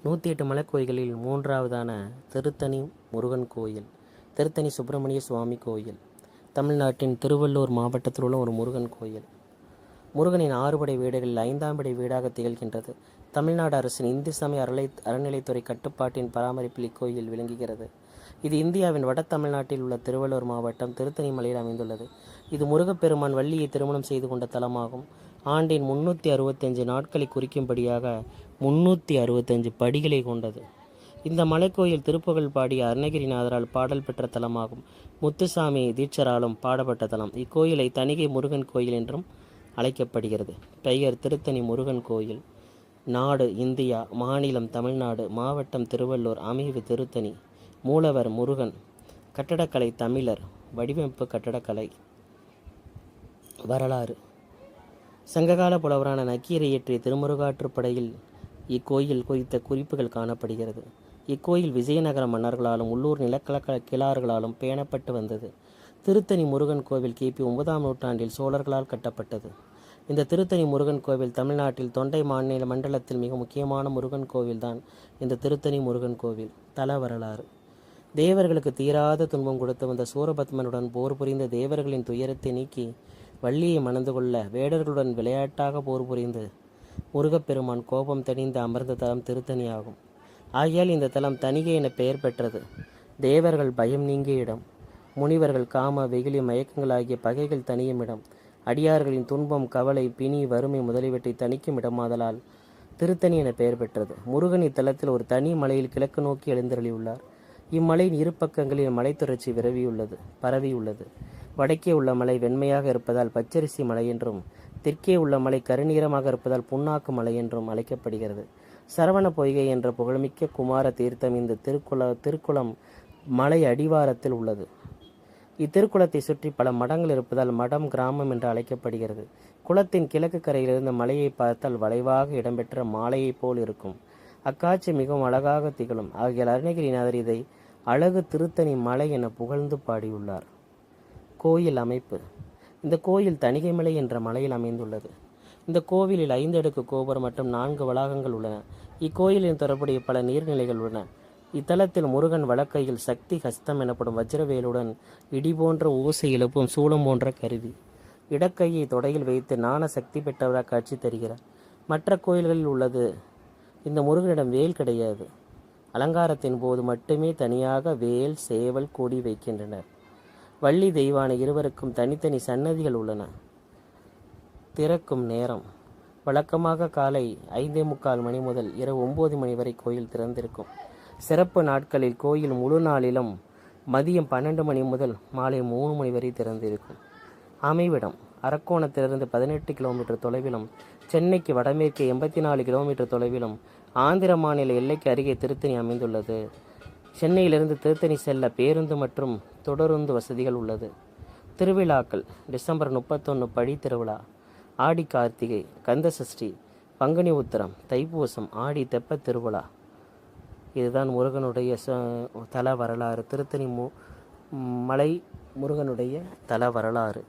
108 மலைக்கோயில்களில் மூன்றாவதான திருத்தணி முருகன் கோயில், திருத்தணி சுப்பிரமணிய சுவாமி கோயில், தமிழ்நாட்டின் திருவள்ளூர் மாவட்டத்தில் உள்ள ஒரு முருகன் கோயில். முருகனின் 6 படை வீடுகளில் 5ஆம் படை வீடாக திகழ்கின்றது. தமிழ்நாடு அரசின் இந்து சமய அறநிலைத்துறை கட்டுப்பாட்டின் பராமரிப்பில் இக்கோயில் விளங்குகிறது. இது இந்தியாவின் வட தமிழ்நாட்டில் உள்ள திருவள்ளூர் மாவட்டம் திருத்தணி மலையில் அமைந்துள்ளது. இது முருகப்பெருமான் வள்ளியை திருமணம் செய்து கொண்ட தலமாகும். ஆண்டின் 365 நாட்களை குறிக்கும்படியாக 365 படிகளை கொண்டது. இந்த மலைக்கோயில் திருப்புகழ் பாடிய அருணகிரிநாதரால் பாடல் பெற்ற தலமாகும். முத்துசாமி தீட்சராலும் பாடப்பட்ட தலம். இக்கோயிலை தணிகை முருகன் கோயில் என்றும் அழைக்கப்படுகிறது. பெயர் திருத்தணி முருகன் கோயில். நாடு இந்தியா, மாநிலம் தமிழ்நாடு, மாவட்டம் திருவள்ளூர், அமைவு திருத்தணி, மூலவர் முருகன், கட்டடக்கலை தமிழர், வடிவமைப்பு கட்டடக்கலை. வரலாறு. சங்ககால புலவரான நக்கீரை இயற்றிய திருமுருகாற்றுப்படையில் இக்கோயில் குறித்த குறிப்புகள் காணப்படுகிறது. இக்கோயில் விஜயநகர மன்னர்களாலும் உள்ளூர் நிலக்கல கிளார்களாலும் பேணப்பட்டு வந்தது. திருத்தணி முருகன் கோவில் கிபி 9ஆம் நூற்றாண்டில் சோழர்களால் கட்டப்பட்டது. இந்த திருத்தணி முருகன் கோவில் தமிழ்நாட்டில் தொண்டை மாநில மண்டலத்தில் மிக முக்கியமான முருகன் கோவில்தான் இந்த திருத்தணி முருகன் கோவில். தல வரலாறு. தேவர்களுக்கு தீராத துன்பம் கொடுத்து வந்த சூரபத்மனுடன் போர் புரிந்த தேவர்களின் துயரத்தை நீக்கி வள்ளியை மணந்து கொள்ள வேடர்களுடன் விளையாட்டாக போர் புரிந்து முருகப்பெருமான் கோபம் தணிந்து அமர்ந்த தலம் திருத்தணி ஆகும். ஆகையால் இந்த தலம் தணிகை என பெயர் பெற்றது. தேவர்கள் பயம் நீங்கிய இடம், முனிவர்கள் காம வெகுளி மயக்கங்கள் ஆகிய பகைகள் தணியும் இடம், அடியார்களின் துன்பம் கவலை பிணி வறுமை முதலியவற்றை தணிக்கும் இடமாதலால் திருத்தணி என பெயர் பெற்றது. முருகன் இத்தலத்தில் ஒரு தனி மலையில் கிழக்கு நோக்கி எழுந்தருளியுள்ளார். இம்மலையின் இரு பக்கங்களில் மலைத்தொடர்ச்சி பரவியுள்ளது. வடக்கே உள்ள மலை வெண்மையாக இருப்பதால் பச்சரிசி மலை என்றும், தெற்கே உள்ள மலை கருநீரமாக இருப்பதால் புண்ணாக்கு மலை என்றும் அழைக்கப்படுகிறது. சரவண பொய்கை என்ற புகழ்மிக்க குமார தீர்த்தம் இந்த திருக்குளம் மலை அடிவாரத்தில் உள்ளது. இத்திருக்குளத்தை சுற்றி பல மடங்கள் இருப்பதால் மடம் கிராமம் என்று அழைக்கப்படுகிறது. குளத்தின் கிழக்கு கரையிலிருந்து மலையை பார்த்தால் வளைவாக இடம்பெற்ற மாலையை போல் இருக்கும். அக்காட்சி மிகவும் அழகாக திகழும். ஆகிய அருணகிரிநாதர் இதை அழகு திருத்தணி மலை என புகழ்ந்து பாடியுள்ளார். கோயில் அமைப்பு. இந்த கோயில் தணிகைமலை என்ற மலையில் அமைந்துள்ளது. இந்த கோவிலில் 5 அடுக்கு கோபுரம் மற்றும் 4 வளாகங்கள் உள்ளன. இக்கோயிலின் தொடர்புடைய பல நீர்நிலைகள் உள்ளன. இத்தலத்தில் முருகன் வலக்கையில் சக்தி ஹஸ்தம் எனப்படும் வஜ்ரவேலுடன் இடி போன்ற ஓசை எழுப்பும் சூலம் போன்ற கருவி, இடக்கையை தொடையில் வைத்து ஞான சக்தி பெற்றவராக காட்சி தருகிறார். மற்ற கோயில்களில் உள்ளது இந்த முருகனிடம் வேல் கிடையாது. அலங்காரத்தின் போது மட்டுமே தனியாக வேல் சேவல் கொடி வைக்கின்றனர். வள்ளி தெய்வான இருவருக்கும் தனித்தனி சன்னதிகள் உள்ளன. திறக்கும் நேரம் வழக்கமாக காலை 5:45 மணி முதல் இரவு 9 மணி வரை கோயில் திறந்திருக்கும். சிறப்பு நாட்களில் கோயில் முழு நாளிலும் மதியம் 12 மணி முதல் மாலை 3 மணி வரை திறந்திருக்கும். அமைவிடம் அரக்கோணத்திலிருந்து 18 கிலோமீட்டர் தொலைவிலும், சென்னைக்கு வடமேற்கே 84 கிலோமீட்டர் தொலைவிலும், ஆந்திர மாநில எல்லைக்கு அருகே திருத்தணி அமைந்துள்ளது. சென்னையிலிருந்து திருத்தணி செல்ல பேருந்து மற்றும் தொடருந்து வசதிகள் உள்ளது. திருவிழாக்கள். டிசம்பர் 31 பழி திருவிழா, ஆடி கார்த்திகை, கந்த சஷ்டி, பங்குனி உத்திரம், தைப்பூசம், ஆடி தெப்ப திருவிழா. இதுதான் முருகனுடைய தல வரலாறு. திருத்தணி மலை முருகனுடைய தல வரலாறு.